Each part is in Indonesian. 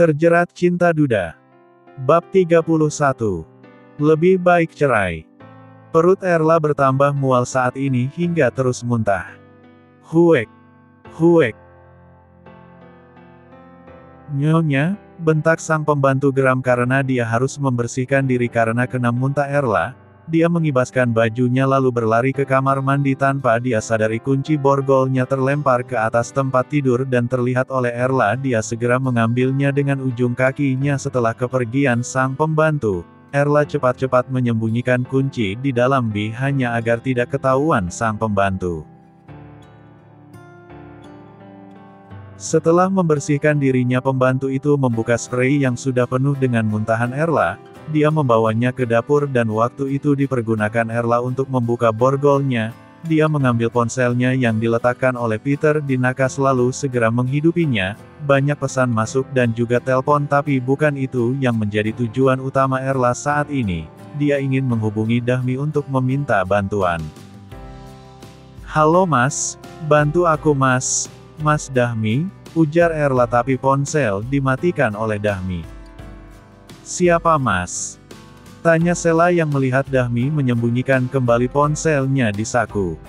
Terjerat cinta duda. Bab 31. Lebih baik cerai. Perut Erla bertambah mual saat ini hingga terus muntah. Huek. Huek. Nyonya, bentak sang pembantu geram karena dia harus membersihkan diri karena kena muntah Erla. Dia mengibaskan bajunya lalu berlari ke kamar mandi tanpa dia sadari kunci borgolnya terlempar ke atas tempat tidur dan terlihat oleh Erla. Dia segera mengambilnya dengan ujung kakinya setelah kepergian sang pembantu. Erla cepat-cepat menyembunyikan kunci di dalam bi hanya agar tidak ketahuan sang pembantu. Setelah membersihkan dirinya, pembantu itu membuka spray yang sudah penuh dengan muntahan Erla. Dia membawanya ke dapur dan waktu itu dipergunakan Erla untuk membuka borgolnya. Dia mengambil ponselnya yang diletakkan oleh Peter di nakas lalu segera menghidupinya. Banyak pesan masuk dan juga telepon, tapi bukan itu yang menjadi tujuan utama Erla saat ini. Dia ingin menghubungi Dahmi untuk meminta bantuan. "Halo Mas, bantu aku Mas." "Mas Dahmi," ujar Erla tapi ponsel dimatikan oleh Dahmi. "Siapa Mas?" tanya Sela yang melihat Dahmi menyembunyikan kembali ponselnya di saku.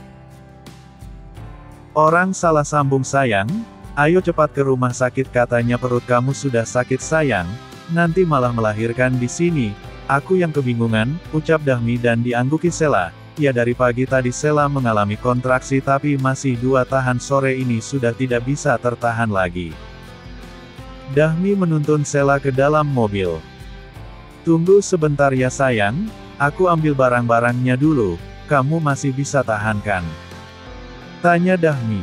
"Orang salah sambung sayang, ayo cepat ke rumah sakit, katanya perut kamu sudah sakit sayang, nanti malah melahirkan di sini." "Aku yang kebingungan," ucap Dahmi dan diangguki Sela. "Ya dari pagi tadi Sela mengalami kontraksi tapi masih 2 tahan, sore ini sudah tidak bisa tertahan lagi." Dahmi menuntun Sela ke dalam mobil. "Tunggu sebentar ya sayang, aku ambil barang-barangnya dulu, kamu masih bisa tahan kan?" tanya Dahmi.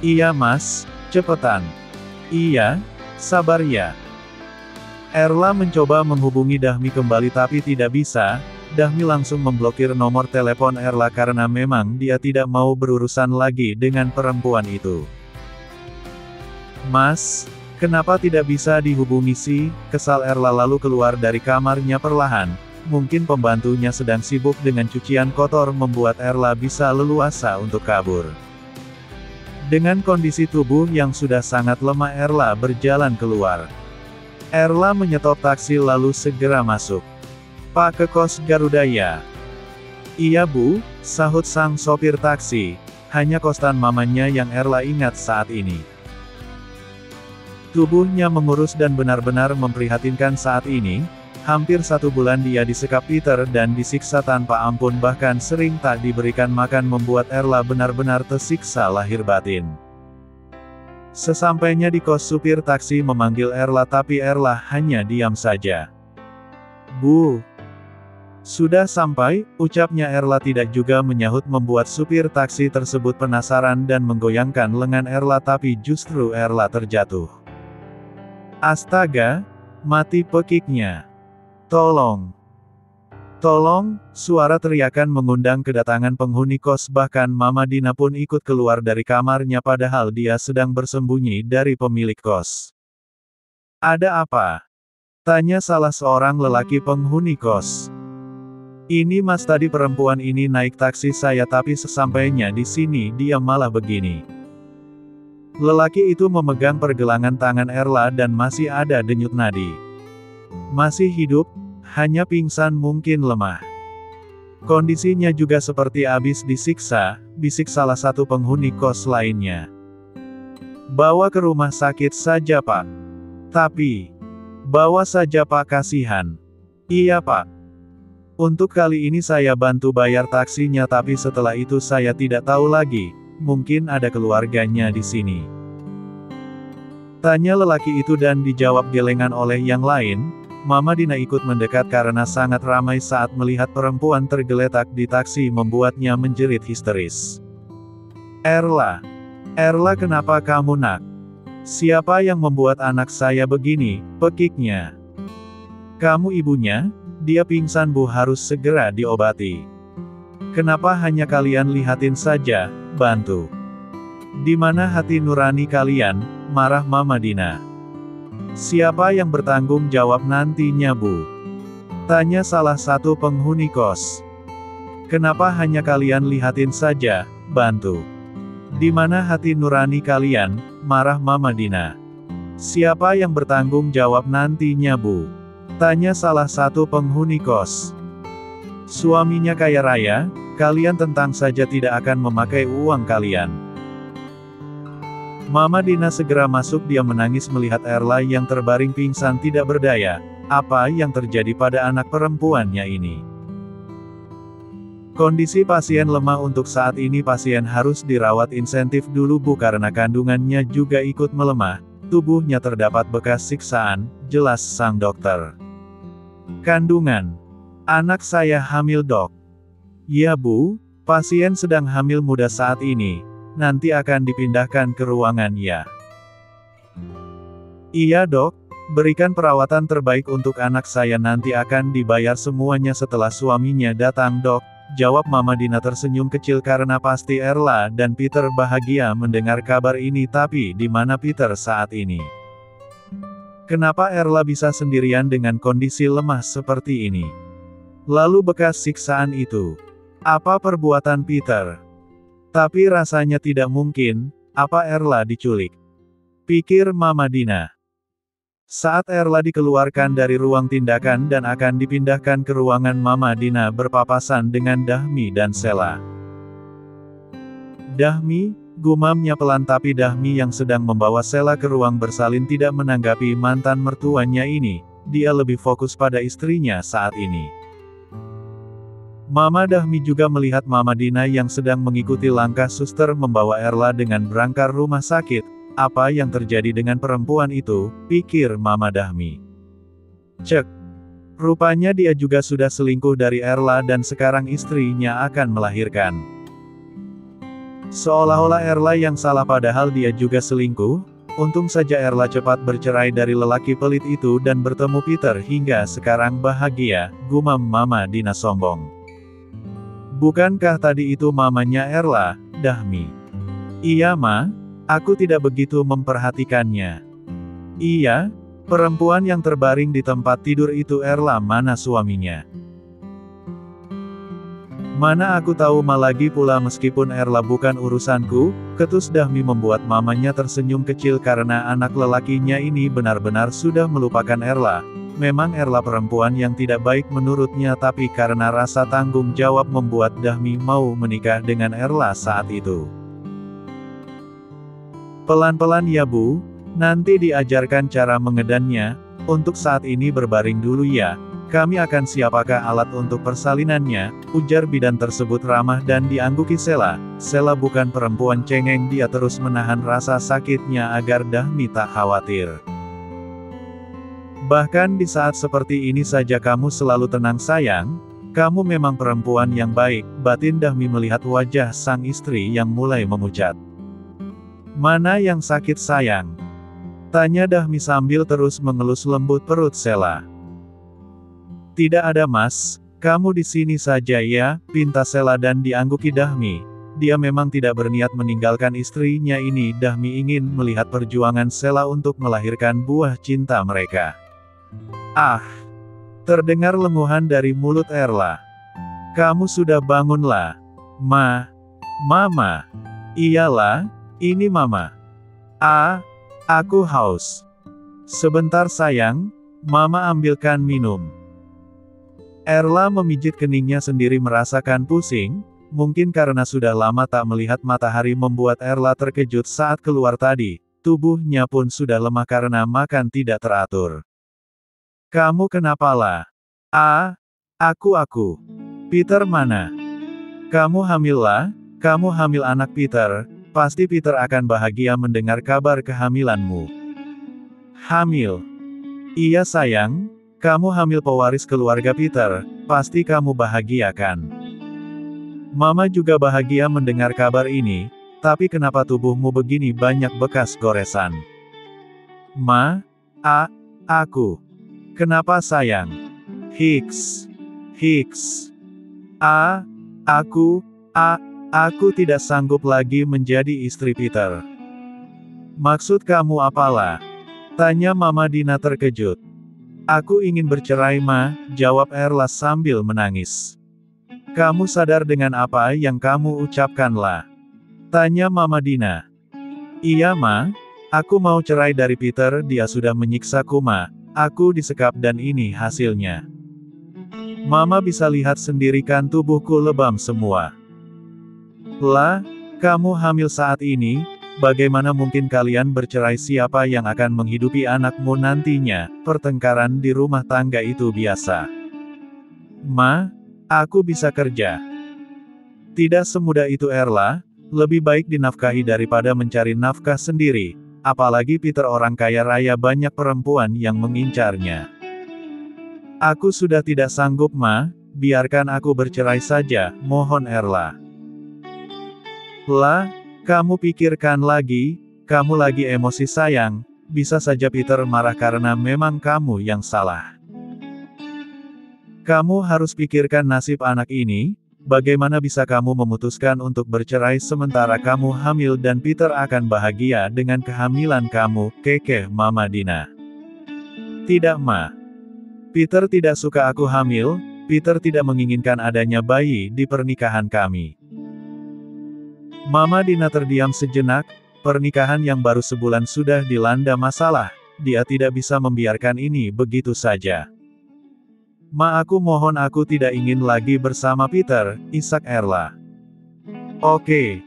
"Iya Mas, cepetan." "Iya, sabar ya." Erla mencoba menghubungi Dahmi kembali tapi tidak bisa. Dahmi langsung memblokir nomor telepon Erla karena memang dia tidak mau berurusan lagi dengan perempuan itu. "Mas, kenapa tidak bisa dihubungi sih?" kesal Erla lalu keluar dari kamarnya perlahan. Mungkin pembantunya sedang sibuk dengan cucian kotor membuat Erla bisa leluasa untuk kabur. Dengan kondisi tubuh yang sudah sangat lemah, Erla berjalan keluar. Erla menyetop taksi lalu segera masuk. "Pak, ke kos Garuda ya?" "Iya Bu," sahut sang sopir taksi. Hanya kosan mamanya yang Erla ingat saat ini. Tubuhnya mengurus dan benar-benar memprihatinkan saat ini. Hampir 1 bulan dia disekap Peter dan disiksa tanpa ampun, bahkan sering tak diberikan makan, membuat Erla benar-benar tersiksa lahir batin. Sesampainya di kos, supir taksi memanggil Erla tapi Erla hanya diam saja. "Bu, sudah sampai?" ucapnya. Erla tidak juga menyahut, membuat supir taksi tersebut penasaran dan menggoyangkan lengan Erla tapi justru Erla terjatuh. "Astaga, mati," pekiknya. "Tolong! Tolong!" Suara teriakan mengundang kedatangan penghuni kos, bahkan Mama Dina pun ikut keluar dari kamarnya padahal dia sedang bersembunyi dari pemilik kos. "Ada apa?" tanya salah seorang lelaki penghuni kos. "Ini Mas, tadi perempuan ini naik taksi saya tapi sesampainya di sini dia malah begini." Lelaki itu memegang pergelangan tangan Erla dan masih ada denyut nadi. "Masih hidup, hanya pingsan, mungkin lemah. Kondisinya juga seperti habis disiksa," bisik salah satu penghuni kos lainnya. "Bawa ke rumah sakit saja Pak." "Tapi, bawa saja Pak, kasihan." "Iya Pak. Untuk kali ini saya bantu bayar taksinya tapi setelah itu saya tidak tahu lagi, mungkin ada keluarganya di sini." tanya lelaki itu dan dijawab gelengan oleh yang lain. Mama Dina ikut mendekat karena sangat ramai saat melihat perempuan tergeletak di taksi membuatnya menjerit histeris. "Erla! Erla, kenapa kamu nak? Siapa yang membuat anak saya begini?" pekiknya. "Kamu ibunya? Dia pingsan Bu, harus segera diobati." "Kenapa hanya kalian lihatin saja, bantu? Di mana hati nurani kalian?" marah Mama Dina. "Siapa yang bertanggung jawab nantinya Bu?" tanya salah satu penghuni kos. "Kenapa hanya kalian lihatin saja, bantu? Di mana hati nurani kalian?" marah Mama Dina. Siapa yang bertanggung jawab nantinya, Bu? Tanya salah satu penghuni kos. Suaminya kaya raya, kalian tentang saja tidak akan memakai uang kalian. Mama Dina segera masuk. Dia menangis melihat Erla yang terbaring pingsan tidak berdaya. Apa yang terjadi pada anak perempuannya ini? Kondisi pasien lemah. Untuk saat ini pasien harus dirawat intensif dulu, Bu, karena kandungannya juga ikut melemah. Tubuhnya terdapat bekas siksaan, jelas sang dokter. Kandungan. Anak saya hamil, Dok. Ya, Bu, pasien sedang hamil muda saat ini. Nanti akan dipindahkan ke ruangan ya. Iya, Dok. Berikan perawatan terbaik untuk anak saya, nanti akan dibayar semuanya setelah suaminya datang, Dok. Jawab Mama Dina tersenyum kecil karena pasti Erla dan Peter bahagia mendengar kabar ini. Tapi di mana Peter saat ini? Kenapa Erla bisa sendirian dengan kondisi lemah seperti ini? Lalu bekas siksaan itu. Apa perbuatan Peter? Tapi rasanya tidak mungkin. Apa Erla diculik? Pikir Mama Dina. Saat Erla dikeluarkan dari ruang tindakan dan akan dipindahkan ke ruangan, Mama Dina berpapasan dengan Dahmi dan Sela. Dahmi, gumamnya pelan, tapi Dahmi yang sedang membawa Sela ke ruang bersalin tidak menanggapi mantan mertuanya ini. Dia lebih fokus pada istrinya saat ini. Mama Dahmi juga melihat Mama Dina yang sedang mengikuti langkah suster membawa Erla dengan berangkar rumah sakit. Apa yang terjadi dengan perempuan itu, pikir Mama Dahmi. Cek. Rupanya dia juga sudah selingkuh dari Erla dan sekarang istrinya akan melahirkan. Seolah-olah Erla yang salah padahal dia juga selingkuh. Untung saja Erla cepat bercerai dari lelaki pelit itu dan bertemu Peter. Hingga sekarang bahagia, gumam Mama Dina sombong. Bukankah tadi itu mamanya Erla, Dahmi? Iya, Ma. Aku tidak begitu memperhatikannya. Iya, perempuan yang terbaring di tempat tidur itu Erla. Mana suaminya? Mana aku tahu, Ma, lagi pula meskipun Erla bukan urusanku. Ketus Dahmi membuat mamanya tersenyum kecil karena anak lelakinya ini benar-benar sudah melupakan Erla. Memang Erla perempuan yang tidak baik menurutnya, tapi karena rasa tanggung jawab membuat Dahmi mau menikah dengan Erla saat itu. Pelan-pelan ya, Bu. Nanti diajarkan cara mengedannya. Untuk saat ini berbaring dulu ya. Kami akan siapkan alat untuk persalinannya, ujar bidan tersebut ramah dan diangguki Sela. Sela bukan perempuan cengeng, dia terus menahan rasa sakitnya agar Dahmi tak khawatir. Bahkan di saat seperti ini saja kamu selalu tenang, sayang. Kamu memang perempuan yang baik, batin Dahmi melihat wajah sang istri yang mulai memucat. Mana yang sakit, sayang? Tanya Dahmi sambil terus mengelus lembut perut Sela. Tidak ada, Mas. Kamu di sini saja ya, pinta Sela dan diangguki Dahmi. Dia memang tidak berniat meninggalkan istrinya ini. Dahmi ingin melihat perjuangan Sela untuk melahirkan buah cinta mereka. Ah! Terdengar lenguhan dari mulut Erla. Kamu sudah bangunlah. Mama. Iyalah. Ini Mama. Aku haus. Sebentar sayang, Mama ambilkan minum. Erla memijit keningnya sendiri merasakan pusing. Mungkin karena sudah lama tak melihat matahari membuat Erla terkejut saat keluar tadi. Tubuhnya pun sudah lemah karena makan tidak teratur. Kamu kenapalah? Aku. Peter mana? Kamu hamil lah? Kamu hamil anak Peter. Pasti Peter akan bahagia mendengar kabar kehamilanmu. Hamil? Iya sayang, kamu hamil pewaris keluarga Peter, pasti kamu bahagia kan? Mama juga bahagia mendengar kabar ini, tapi kenapa tubuhmu begini banyak bekas goresan? Aku. Kenapa sayang? Hiks. Aku tidak sanggup lagi menjadi istri Peter. Maksud kamu apalah? Tanya Mama Dina terkejut. Aku ingin bercerai, Ma, jawab Erla sambil menangis. Kamu sadar dengan apa yang kamu ucapkanlah? Tanya Mama Dina. Iya, Ma. Aku mau cerai dari Peter, dia sudah menyiksaku Ma. Aku disekap dan ini hasilnya. Mama bisa lihat sendiri kan tubuhku lebam semua. Lah, kamu hamil saat ini, bagaimana mungkin kalian bercerai? Siapa yang akan menghidupi anakmu nantinya? Pertengkaran di rumah tangga itu biasa. Ma, aku bisa kerja. Tidak semudah itu Erla, lebih baik dinafkahi daripada mencari nafkah sendiri. Apalagi Peter orang kaya raya, banyak perempuan yang mengincarnya. Aku sudah tidak sanggup Ma, biarkan aku bercerai saja, mohon Erla. Lah, kamu pikirkan lagi, kamu lagi emosi sayang, bisa saja Peter marah karena memang kamu yang salah. Kamu harus pikirkan nasib anak ini, bagaimana bisa kamu memutuskan untuk bercerai sementara kamu hamil dan Peter akan bahagia dengan kehamilan kamu, kekeh Mama Dina. Tidak Ma. Peter tidak suka aku hamil, Peter tidak menginginkan adanya bayi di pernikahan kami. Mama Dina terdiam sejenak, pernikahan yang baru sebulan sudah dilanda masalah, dia tidak bisa membiarkan ini begitu saja. Ma, aku mohon, aku tidak ingin lagi bersama Peter, isak Erla. Oke,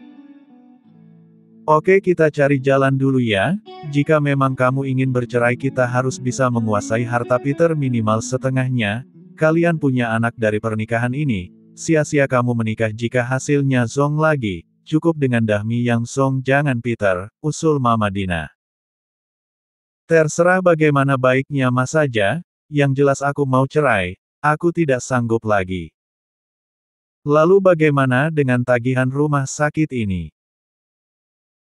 kita cari jalan dulu ya. Jika memang kamu ingin bercerai, kita harus bisa menguasai harta Peter minimal setengahnya. Kalian punya anak dari pernikahan ini, sia-sia kamu menikah jika hasilnya zong lagi. Cukup dengan Dahmi yang zong, jangan Peter, usul Mama Dina. Terserah bagaimana baiknya Ma saja, yang jelas aku mau cerai, aku tidak sanggup lagi. Lalu bagaimana dengan tagihan rumah sakit ini?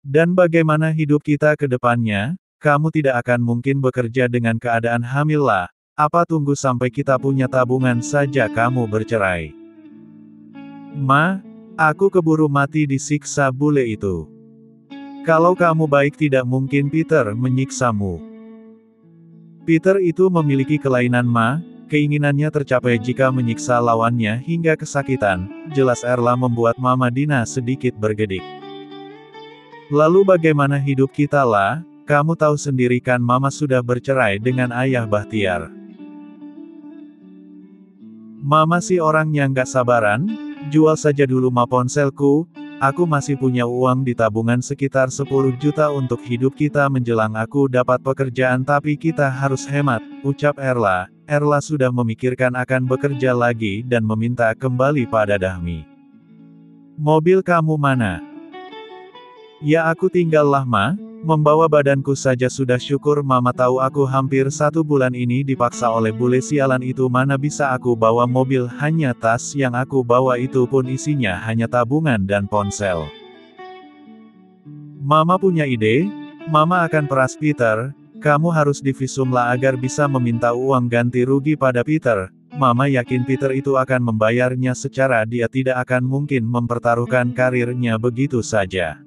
Dan bagaimana hidup kita ke depannya? Kamu tidak akan mungkin bekerja dengan keadaan hamil lah. Apa tunggu sampai kita punya tabungan saja kamu bercerai? Ma, aku keburu mati disiksa bule itu. Kalau kamu baik tidak mungkin Peter menyiksamu. Peter itu memiliki kelainan Ma, keinginannya tercapai jika menyiksa lawannya hingga kesakitan, jelas Erla membuat Mama Dina sedikit bergedik. Lalu bagaimana hidup kita lah? Kamu tahu sendiri kan Mama sudah bercerai dengan Ayah Bahtiar. Mama sih orangnya nggak sabaran, jual saja dulu Ma ponselku, aku masih punya uang di tabungan sekitar 10 juta untuk hidup kita menjelang aku dapat pekerjaan, tapi kita harus hemat, ucap Erla. Erla sudah memikirkan akan bekerja lagi dan meminta kembali pada Dahmi. Mobil kamu mana? Ya aku tinggallah Ma, membawa badanku saja sudah syukur. Mama tahu aku hampir 1 bulan ini dipaksa oleh bule sialan itu, mana bisa aku bawa mobil, hanya tas yang aku bawa itu pun isinya hanya tabungan dan ponsel. Mama punya ide, Mama akan peras Peter, kamu harus divisumlah agar bisa meminta uang ganti rugi pada Peter. Mama yakin Peter itu akan membayarnya secara dia tidak akan mungkin mempertaruhkan karirnya begitu saja.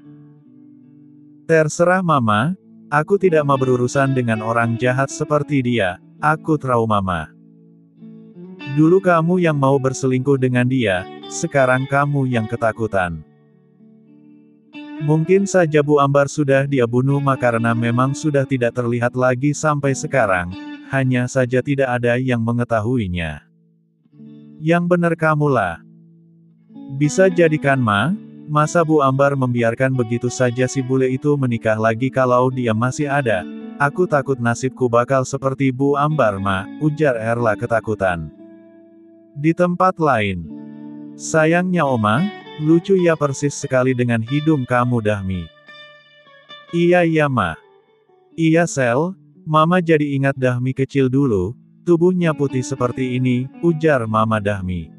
Terserah Mama, aku tidak mau berurusan dengan orang jahat seperti dia, aku trauma Ma. Dulu kamu yang mau berselingkuh dengan dia, sekarang kamu yang ketakutan. Mungkin saja Bu Ambar sudah dia bunuh Ma karena memang sudah tidak terlihat lagi sampai sekarang, hanya saja tidak ada yang mengetahuinya. Yang benar kamulah. Bisa jadikan Ma. Masa Bu Ambar membiarkan begitu saja si bule itu menikah lagi kalau dia masih ada? Aku takut nasibku bakal seperti Bu Ambar Ma, ujar Erla ketakutan. Di tempat lain. Sayangnya Oma, lucu ya, persis sekali dengan hidung kamu Dahmi. Iya Ma. Iya Sel, Mama jadi ingat Dahmi kecil dulu, tubuhnya putih seperti ini, ujar Mama Dahmi.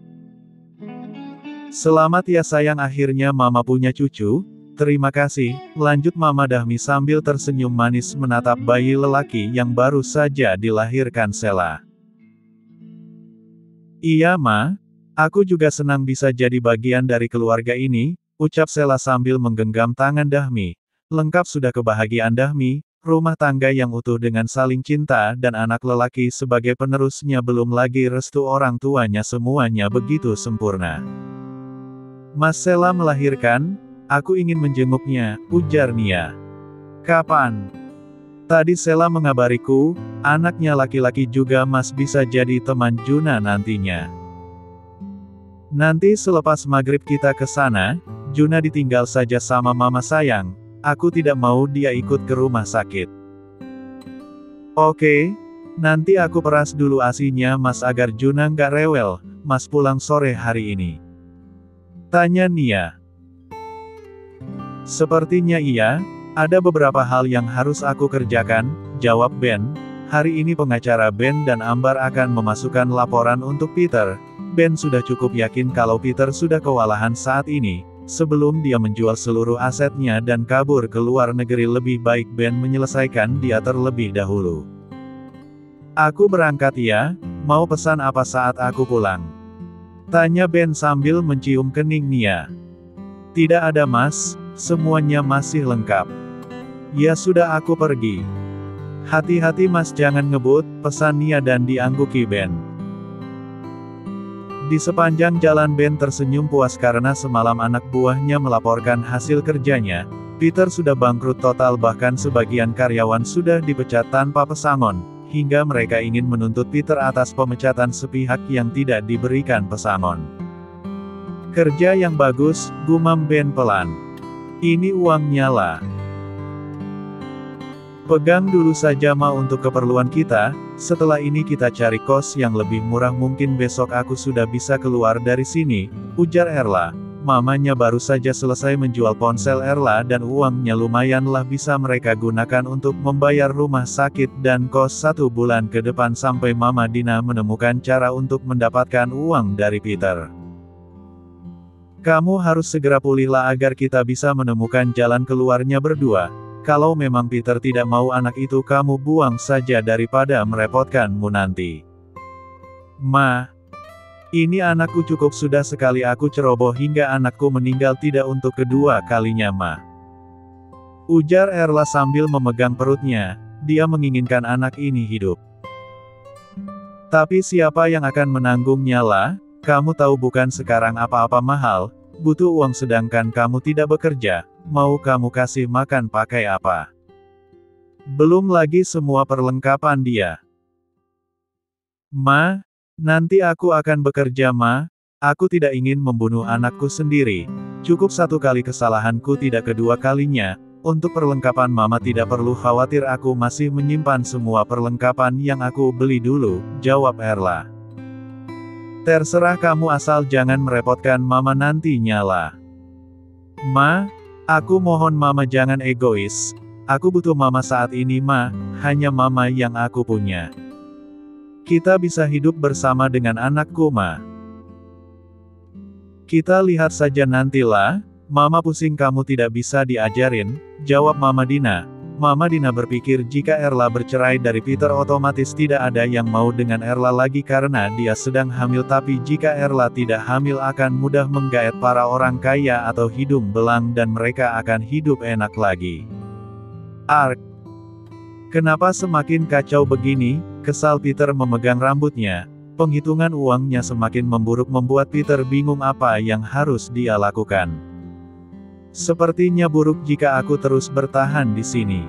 Selamat ya sayang, akhirnya Mama punya cucu, terima kasih, lanjut Mama Dahmi sambil tersenyum manis menatap bayi lelaki yang baru saja dilahirkan Sela. Iya Ma, aku juga senang bisa jadi bagian dari keluarga ini, ucap Sela sambil menggenggam tangan Dahmi. Lengkap sudah kebahagiaan Dahmi, rumah tangga yang utuh dengan saling cinta dan anak lelaki sebagai penerusnya, belum lagi restu orang tuanya, semuanya begitu sempurna. Mas Sela melahirkan, aku ingin menjenguknya, ujar Nia. Kapan? Tadi Sela mengabariku, anaknya laki-laki juga Mas bisa jadi teman Juna nantinya. Nanti selepas maghrib kita ke sana, Juna ditinggal saja sama mama sayang, aku tidak mau dia ikut ke rumah sakit. Oke, nanti aku peras dulu ASI-nya Mas agar Juna nggak rewel, Mas pulang sore hari ini. Tanya Nia. Sepertinya iya, ada beberapa hal yang harus aku kerjakan, jawab Ben. Hari ini pengacara Ben dan Ambar akan memasukkan laporan untuk Peter. Ben sudah cukup yakin kalau Peter sudah kewalahan saat ini. Sebelum dia menjual seluruh asetnya dan kabur ke luar negeri, lebih baik Ben menyelesaikan dia terlebih dahulu. Aku berangkat ya, mau pesan apa saat aku pulang? Tanya Ben sambil mencium kening Nia. Tidak ada Mas, semuanya masih lengkap. Ya sudah aku pergi. Hati-hati Mas jangan ngebut, pesan Nia dan diangguki Ben. Di sepanjang jalan Ben tersenyum puas karena semalam anak buahnya melaporkan hasil kerjanya. Peter sudah bangkrut total, bahkan sebagian karyawan sudah dipecat tanpa pesangon, hingga mereka ingin menuntut Peter atas pemecatan sepihak yang tidak diberikan pesangon. Kerja yang bagus, gumam Ben pelan. Ini uangnya lah. Pegang dulu saja Ma untuk keperluan kita, setelah ini kita cari kos yang lebih murah, mungkin besok aku sudah bisa keluar dari sini, ujar Erla. Mamanya baru saja selesai menjual ponsel Erla dan uangnya lumayanlah bisa mereka gunakan untuk membayar rumah sakit dan kos 1 bulan ke depan sampai Mama Dina menemukan cara untuk mendapatkan uang dari Peter. Kamu harus segera pulihlah agar kita bisa menemukan jalan keluarnya berdua. Kalau memang Peter tidak mau anak itu, kamu buang saja daripada merepotkanmu nanti. Ma, ini anakku cukup sudah, sekali aku ceroboh hingga anakku meninggal, tidak untuk kedua kalinya Ma. Ujar Erla sambil memegang perutnya, dia menginginkan anak ini hidup. Tapi siapa yang akan menanggungnya lah? Kamu tahu bukan sekarang apa-apa mahal, butuh uang sedangkan kamu tidak bekerja. Mau kamu kasih makan pakai apa? Belum lagi semua perlengkapan dia. Ma, nanti aku akan bekerja Ma. Aku tidak ingin membunuh anakku sendiri. Cukup 1 kali kesalahanku, tidak kedua kalinya. Untuk perlengkapan Mama tidak perlu khawatir, aku masih menyimpan semua perlengkapan yang aku beli dulu, jawab Erla. Terserah kamu asal jangan merepotkan Mama nantinya lah. Ma, aku mohon Mama jangan egois. Aku butuh Mama saat ini Ma, hanya Mama yang aku punya. Kita bisa hidup bersama dengan anakku Ma. Kita lihat saja nantilah, Mama pusing kamu tidak bisa diajarin, jawab Mama Dina. Mama Dina berpikir jika Erla bercerai dari Peter otomatis tidak ada yang mau dengan Erla lagi karena dia sedang hamil, tapi jika Erla tidak hamil akan mudah menggaet para orang kaya atau hidung belang dan mereka akan hidup enak lagi. Ark. Kenapa semakin kacau begini? Kesal Peter memegang rambutnya. Penghitungan uangnya semakin memburuk membuat Peter bingung apa yang harus dia lakukan. Sepertinya buruk jika aku terus bertahan di sini.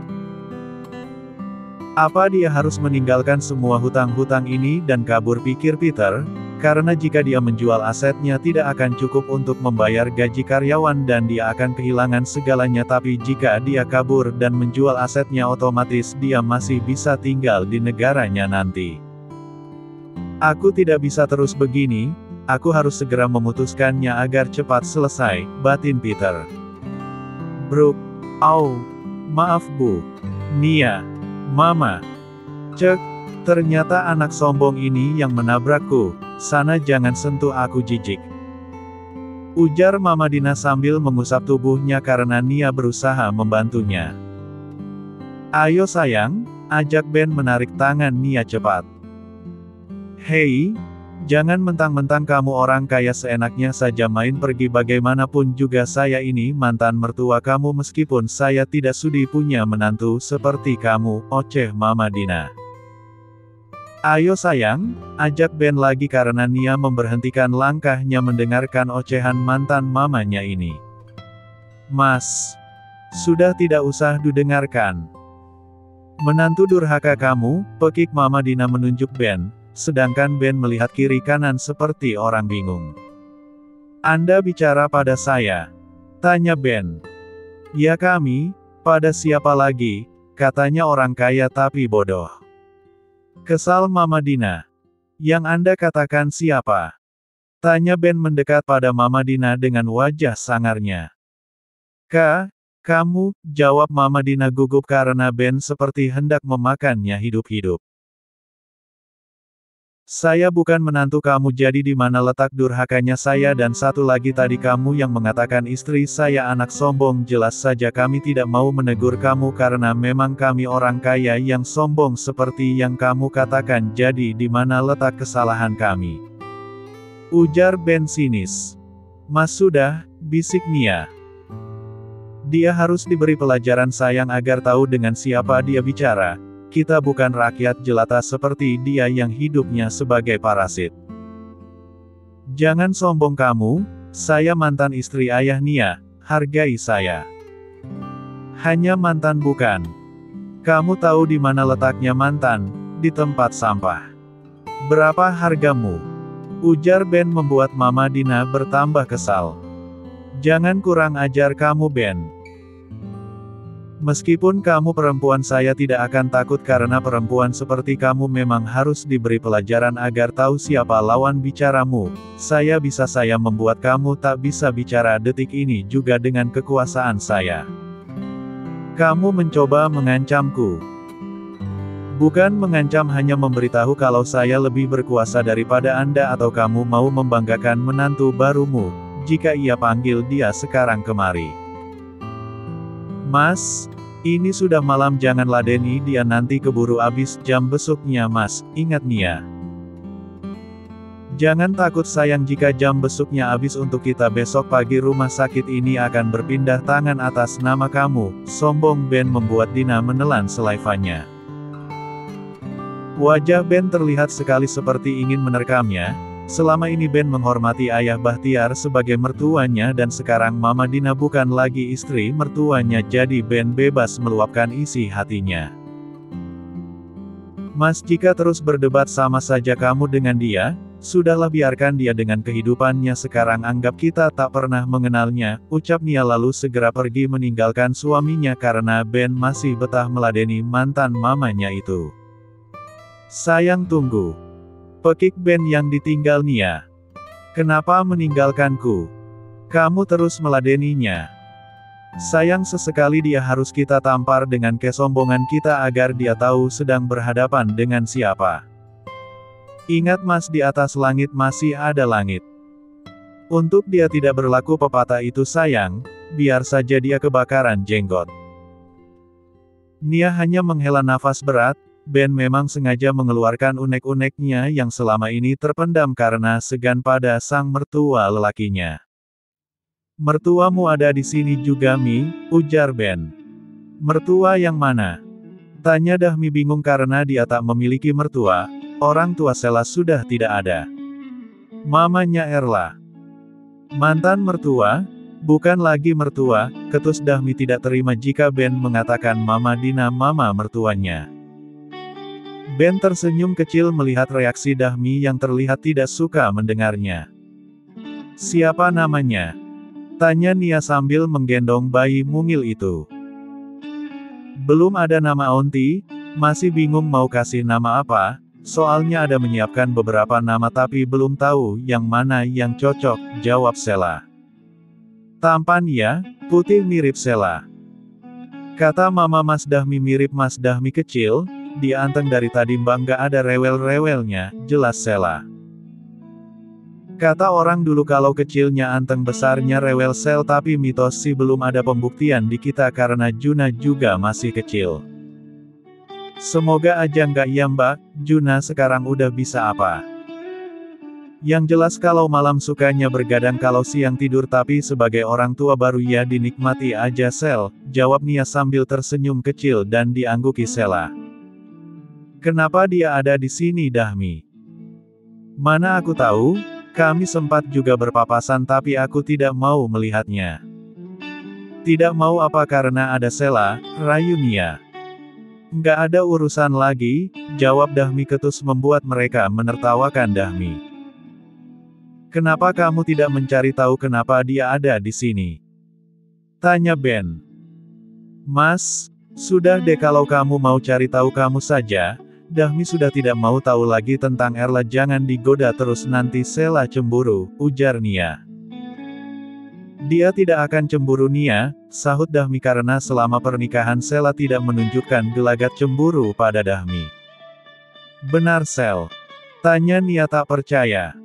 Apa dia harus meninggalkan semua hutang-hutang ini dan kabur, pikir Peter, karena jika dia menjual asetnya tidak akan cukup untuk membayar gaji karyawan dan dia akan kehilangan segalanya, tapi jika dia kabur dan menjual asetnya otomatis dia masih bisa tinggal di negaranya nanti. Aku tidak bisa terus begini, aku harus segera memutuskannya agar cepat selesai, batin Peter. Brooke, maaf Bu. Nia, Mama. Cek, ternyata anak sombong ini yang menabrakku, sana jangan sentuh aku, jijik. Ujar Mama Dina sambil mengusap tubuhnya karena Nia berusaha membantunya. Ayo sayang, ajak Ben menarik tangan Nia cepat. Hei, jangan mentang-mentang kamu orang kaya seenaknya saja main pergi, bagaimanapun juga saya ini mantan mertua kamu, meskipun saya tidak sudi punya menantu seperti kamu, oceh Mama Dina. Ayo sayang, ajak Ben lagi karena Nia memberhentikan langkahnya mendengarkan ocehan mantan mamanya ini. Mas, sudah tidak usah didengarkan. Menantu durhaka kamu, pekik Mama Dina menunjuk Ben, sedangkan Ben melihat kiri kanan seperti orang bingung. Anda bicara pada saya? Tanya Ben. Ya kami, pada siapa lagi, katanya orang kaya tapi bodoh. Kesal Mama Dina. Yang Anda katakan siapa? Tanya Ben mendekat pada Mama Dina dengan wajah sangarnya. Kamu, jawab Mama Dina gugup karena Ben seperti hendak memakannya hidup-hidup. Saya bukan menantu kamu, jadi di mana letak durhakanya saya? Dan satu lagi, tadi kamu yang mengatakan istri saya anak sombong. Jelas saja kami tidak mau menegur kamu karena memang kami orang kaya yang sombong seperti yang kamu katakan. Jadi di mana letak kesalahan kami? Ujar Ben sinis. Mas sudah, bisik Nia. Dia harus diberi pelajaran sayang agar tahu dengan siapa dia bicara. Kita bukan rakyat jelata seperti dia yang hidupnya sebagai parasit. Jangan sombong kamu, saya mantan istri ayah Nia, hargai saya. Hanya mantan bukan. Kamu tahu di mana letaknya mantan? Di tempat sampah. Berapa hargamu? Ujar Ben membuat Mama Dina bertambah kesal. Jangan kurang ajar kamu Ben. Meskipun kamu perempuan, saya tidak akan takut karena perempuan seperti kamu memang harus diberi pelajaran agar tahu siapa lawan bicaramu. Saya membuat kamu tak bisa bicara detik ini juga dengan kekuasaan saya. Kamu mencoba mengancamku. Bukan mengancam, hanya memberitahu kalau saya lebih berkuasa daripada Anda. Atau kamu mau membanggakan menantu barumu, jika ia panggil dia sekarang kemari. Mas, ini sudah malam, jangan ladeni dia, nanti keburu abis jam besuknya Mas, ingat Nia. Jangan takut sayang, jika jam besuknya habis untuk kita besok pagi rumah sakit ini akan berpindah tangan atas nama kamu. Sombong Ben membuat Dina menelan selaivannya. Wajah Ben terlihat sekali seperti ingin menerkamnya. Selama ini Ben menghormati ayah Bahtiar sebagai mertuanya dan sekarang Mama Dina bukan lagi istri mertuanya, jadi Ben bebas meluapkan isi hatinya. Mas, jika terus berdebat sama saja kamu dengan dia, sudahlah biarkan dia dengan kehidupannya sekarang, anggap kita tak pernah mengenalnya, ucap Nia lalu segera pergi meninggalkan suaminya karena Ben masih betah meladeni mantan mamanya itu. Sayang, tunggu. Pekik Ben yang ditinggal Nia. Kenapa meninggalkanku? Kamu terus meladeninya. Sayang, sesekali dia harus kita tampar dengan kesombongan kita agar dia tahu sedang berhadapan dengan siapa. Ingat Mas, di atas langit masih ada langit. Untuk dia tidak berlaku pepatah itu sayang, biar saja dia kebakaran jenggot. Nia hanya menghela nafas berat. Ben memang sengaja mengeluarkan unek-uneknya yang selama ini terpendam karena segan pada sang mertua lelakinya. Mertuamu ada di sini juga Mi, ujar Ben. Mertua yang mana? Tanya Dahmi bingung karena dia tak memiliki mertua, orang tua Sela sudah tidak ada. Mamanya Erla. Mantan mertua? Bukan lagi mertua, ketus Dahmi tidak terima jika Ben mengatakan Mama Dina mama mertuanya. Ben tersenyum kecil melihat reaksi Dahmi yang terlihat tidak suka mendengarnya. Siapa namanya? Tanya Nia sambil menggendong bayi mungil itu. Belum ada nama Onti, masih bingung mau kasih nama apa, soalnya ada menyiapkan beberapa nama tapi belum tahu yang mana yang cocok, jawab Sela. Tampan ya, putih mirip Sela. Kata Mama Mas Dahmi mirip Mas Dahmi kecil. Dia anteng dari tadi Mbak, nggak ada rewel-rewelnya, jelas Sela. Kata orang dulu kalau kecilnya anteng besarnya rewel Sel, tapi mitos sih belum ada pembuktian di kita karena Juna juga masih kecil. Semoga aja nggak ya Mbak, Juna sekarang udah bisa apa? Yang jelas kalau malam sukanya bergadang, kalau siang tidur, tapi sebagai orang tua baru ya dinikmati aja Sel, jawab Nia sambil tersenyum kecil dan diangguki Sela. Kenapa dia ada di sini Dahmi? Mana aku tahu, kami sempat juga berpapasan tapi aku tidak mau melihatnya. Tidak mau apa karena ada Sela, rayu Nia. Nggak ada urusan lagi, jawab Dahmi ketus membuat mereka menertawakan Dahmi. Kenapa kamu tidak mencari tahu kenapa dia ada di sini? Tanya Ben. Mas, sudah deh kalau kamu mau cari tahu kamu saja. Dahmi sudah tidak mau tahu lagi tentang Erla, jangan digoda terus nanti Sela cemburu, ujar Nia. Dia tidak akan cemburu Nia, sahut Dahmi karena selama pernikahan Sela tidak menunjukkan gelagat cemburu pada Dahmi. Benar Sel? Tanya Nia tak percaya.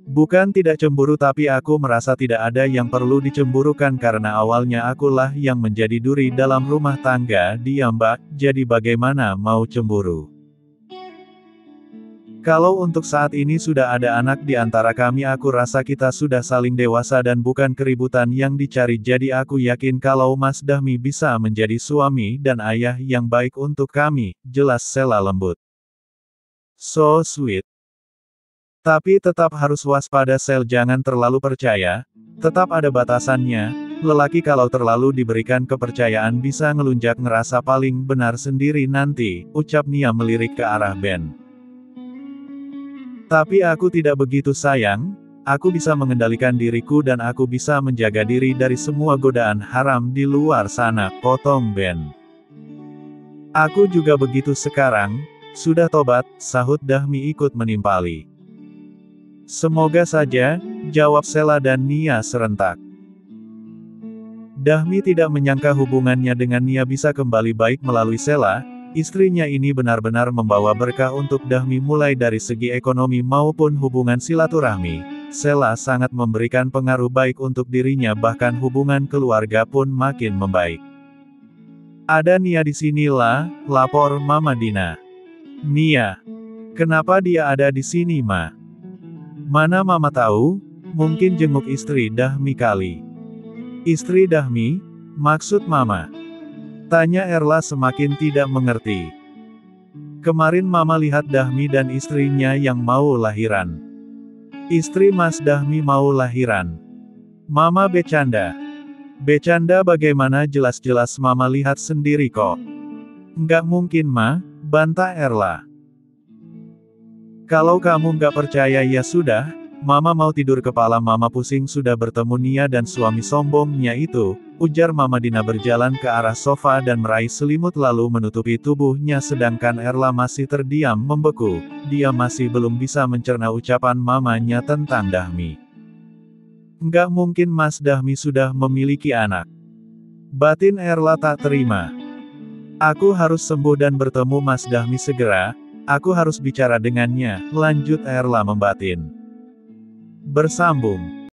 Bukan tidak cemburu tapi aku merasa tidak ada yang perlu dicemburukan karena awalnya akulah yang menjadi duri dalam rumah tangga dia Mbak, jadi bagaimana mau cemburu. Kalau untuk saat ini sudah ada anak di antara kami aku rasa kita sudah saling dewasa dan bukan keributan yang dicari jadi aku yakin kalau Mas Dahmi bisa menjadi suami dan ayah yang baik untuk kami, jelas Sela lembut. So sweet. Tapi tetap harus waspada Sel, jangan terlalu percaya, tetap ada batasannya, lelaki kalau terlalu diberikan kepercayaan bisa ngelunjak ngerasa paling benar sendiri nanti, ucap Nia melirik ke arah Ben. Tapi aku tidak begitu sayang, aku bisa mengendalikan diriku dan aku bisa menjaga diri dari semua godaan haram di luar sana, potong Ben. Aku juga begitu sekarang, sudah tobat, sahut Dahmi ikut menimpali. Semoga saja, jawab Sela dan Nia serentak. Dahmi tidak menyangka hubungannya dengan Nia bisa kembali baik melalui Sela, istrinya ini benar-benar membawa berkah untuk Dahmi mulai dari segi ekonomi maupun hubungan silaturahmi. Sela sangat memberikan pengaruh baik untuk dirinya bahkan hubungan keluarga pun makin membaik. Ada Nia di sinilah, lapor Mama Dina. Nia. Kenapa dia ada di sini Ma? Mana Mama tahu, mungkin jenguk istri Dahmi kali. Istri Dahmi? Maksud Mama? Tanya Erla semakin tidak mengerti. Kemarin Mama lihat Dahmi dan istrinya yang mau lahiran. Istri Mas Dahmi mau lahiran. Mama bercanda. Bercanda bagaimana, jelas-jelas Mama lihat sendiri kok. Nggak mungkin Ma, bantah Erla. Kalau kamu nggak percaya ya sudah, Mama mau tidur kepala Mama pusing sudah bertemu Nia dan suami sombongnya itu, ujar Mama Dina berjalan ke arah sofa dan meraih selimut lalu menutupi tubuhnya sedangkan Erla masih terdiam membeku, dia masih belum bisa mencerna ucapan mamanya tentang Dahmi. Nggak mungkin Mas Dahmi sudah memiliki anak. Batin Erla tak terima. Aku harus sembuh dan bertemu Mas Dahmi segera. Aku harus bicara dengannya, lanjut Erla membatin. Bersambung.